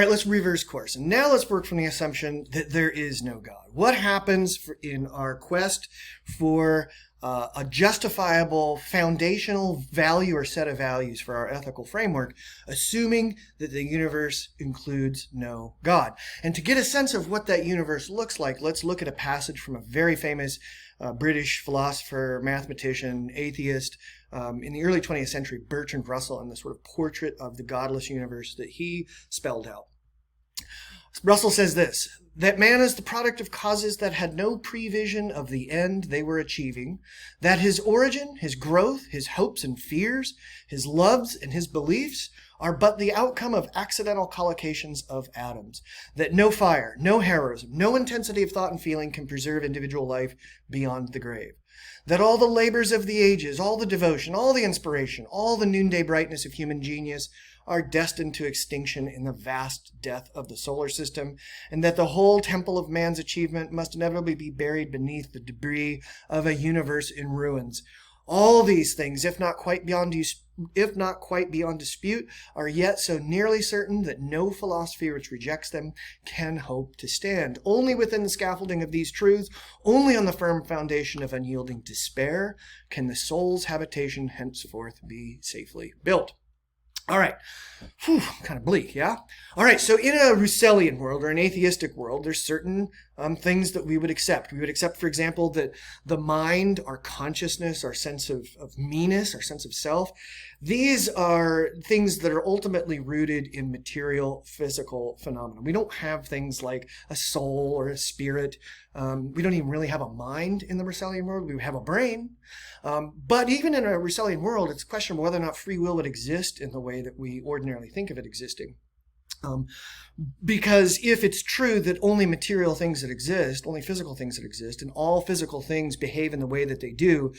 right, let's reverse course. And now let's work from the assumption that there is no God. What happens in our quest for a justifiable foundational value or set of values for our ethical framework, assuming that the universe includes no God? And to get a sense of what that universe looks like, let's look at a passage from a very famous British philosopher, mathematician, atheist, in the early 20th century, Bertrand Russell, and the sort of portrait of the godless universe that he spelled out. Russell says this, that man is the product of causes that had no prevision of the end they were achieving, that his origin, his growth, his hopes and fears, his loves and his beliefs are but the outcome of accidental collocations of atoms, that no fire, no heroism, no intensity of thought and feeling can preserve individual life beyond the grave, that all the labors of the ages, all the devotion, all the inspiration, all the noonday brightness of human genius are destined to extinction in the vast death of the solar system, and that the whole temple of man's achievement must inevitably be buried beneath the debris of a universe in ruins. All these things, if not quite beyond dispute, are yet so nearly certain that no philosophy which rejects them can hope to stand. Only within the scaffolding of these truths, only on the firm foundation of unyielding despair, can the soul's habitation henceforth be safely built. All right. Whew, kind of bleak, yeah? All right, so in a Russellian world or an atheistic world, there's certain things that we would accept. We would accept, for example, that the mind, our consciousness, our sense of meanness, our sense of self, these are things that are ultimately rooted in material, physical phenomena. We don't have things like a soul or a spirit. We don't even really have a mind in the Russellian world. We have a brain. But even in a Russellian world, it's a question of whether or not free will would exist in the way that we ordinarily think of it existing. Because if it's true that only material things that exist, only physical things that exist, and all physical things behave in the way that they do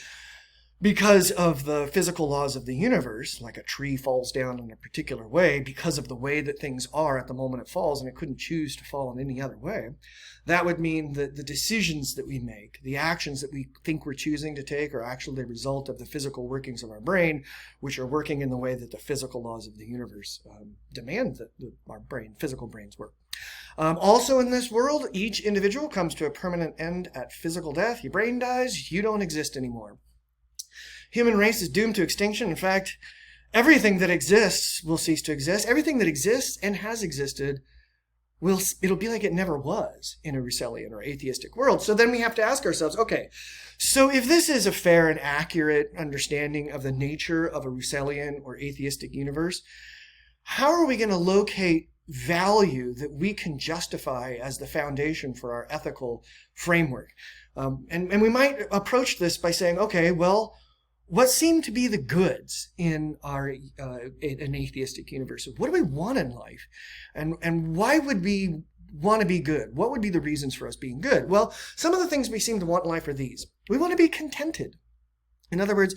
because of the physical laws of the universe, like a tree falls down in a particular way because of the way that things are at the moment it falls, and it couldn't choose to fall in any other way, that would mean that the decisions that we make, the actions that we think we're choosing to take, are actually the result of the physical workings of our brain, which are working in the way that the physical laws of the universe demand that our physical brains work. Also in this world, each individual comes to a permanent end at physical death. Your brain dies, you don't exist anymore. Human race is doomed to extinction. In fact, everything that exists will cease to exist. Everything that exists and has existed, it'll be like it never was in a Russellian or atheistic world. So then we have to ask ourselves, okay, so if this is a fair and accurate understanding of the nature of a Russellian or atheistic universe, how are we going to locate value that we can justify as the foundation for our ethical framework? And we might approach this by saying, okay, well, what seem to be the goods in an atheistic universe? What do we want in life? And why would we want to be good? What would be the reasons for us being good? Well, some of the things we seem to want in life are these. We want to be contented. In other words,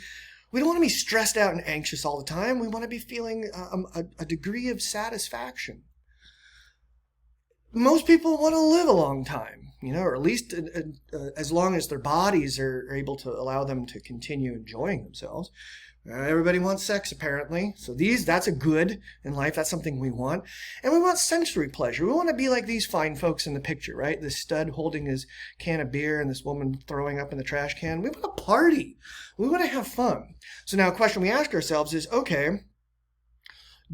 we don't want to be stressed out and anxious all the time. We want to be feeling a degree of satisfaction. Most people want to live a long time, or at least as long as their bodies are able to allow them to continue enjoying themselves. Everybody wants sex, apparently. So that's a good in life. That's something we want. And we want sensory pleasure. We want to be like these fine folks in the picture, right? This stud holding his can of beer and this woman throwing up in the trash can. We want to party. We want to have fun. So now a question we ask ourselves is, okay,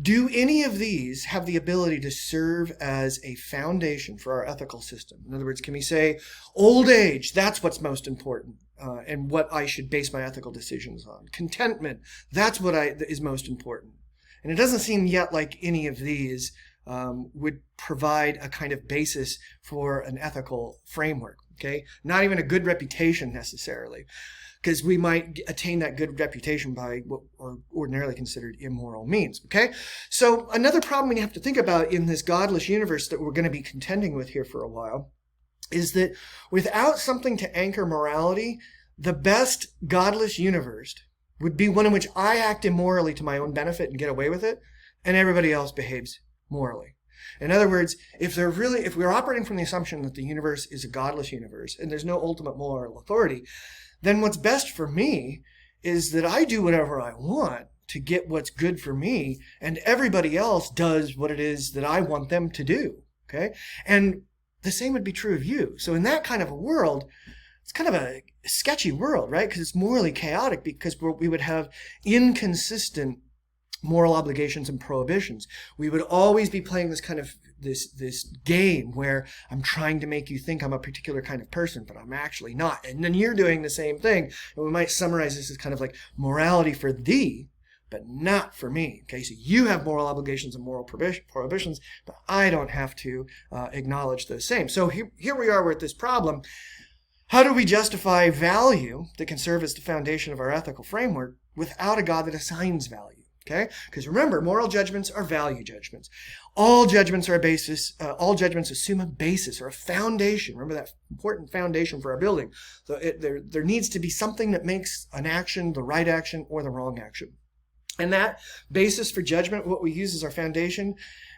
do any of these have the ability to serve as a foundation for our ethical system? In other words, can we say, old age, that's what's most important, and what I should base my ethical decisions on? Contentment, that's what is most important. And it doesn't seem yet like any of these would provide a kind of basis for an ethical framework, okay? Not even a good reputation necessarily, because we might attain that good reputation by what are ordinarily considered immoral means, okay? So another problem we have to think about in this godless universe that we're going to be contending with here for a while is that without something to anchor morality, the best godless universe would be one in which I act immorally to my own benefit and get away with it, and everybody else behaves morally. In other words, if we're operating from the assumption that the universe is a godless universe and there's no ultimate moral authority, then what's best for me is that I do whatever I want to get what's good for me, and everybody else does what it is that I want them to do. Okay? And the same would be true of you. So in that kind of a world, it's kind of a sketchy world, right? Because it's morally chaotic, because we would have inconsistent moral obligations and prohibitions. We would always be playing this kind of this game where I'm trying to make you think I'm a particular kind of person, but I'm actually not. And then you're doing the same thing. And we might summarize this as kind of like morality for thee, but not for me. Okay, so you have moral obligations and moral prohibitions, but I don't have to acknowledge those same. So here we are with this problem. How do we justify value that can serve as the foundation of our ethical framework without a God that assigns value? Okay, because remember, moral judgments are value judgments. All judgments are a basis. All judgments assume a basis or a foundation. Remember that important foundation for our building. So there needs to be something that makes an action the right action or the wrong action. And that basis for judgment, what we use as our foundation,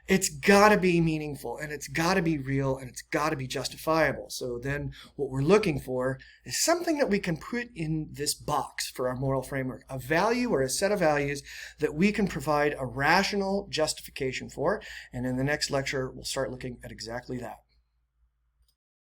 it's got to be meaningful, and it's got to be real, and it's got to be justifiable. So then what we're looking for is something that we can put in this box for our moral framework, a value or a set of values that we can provide a rational justification for. And in the next lecture, we'll start looking at exactly that.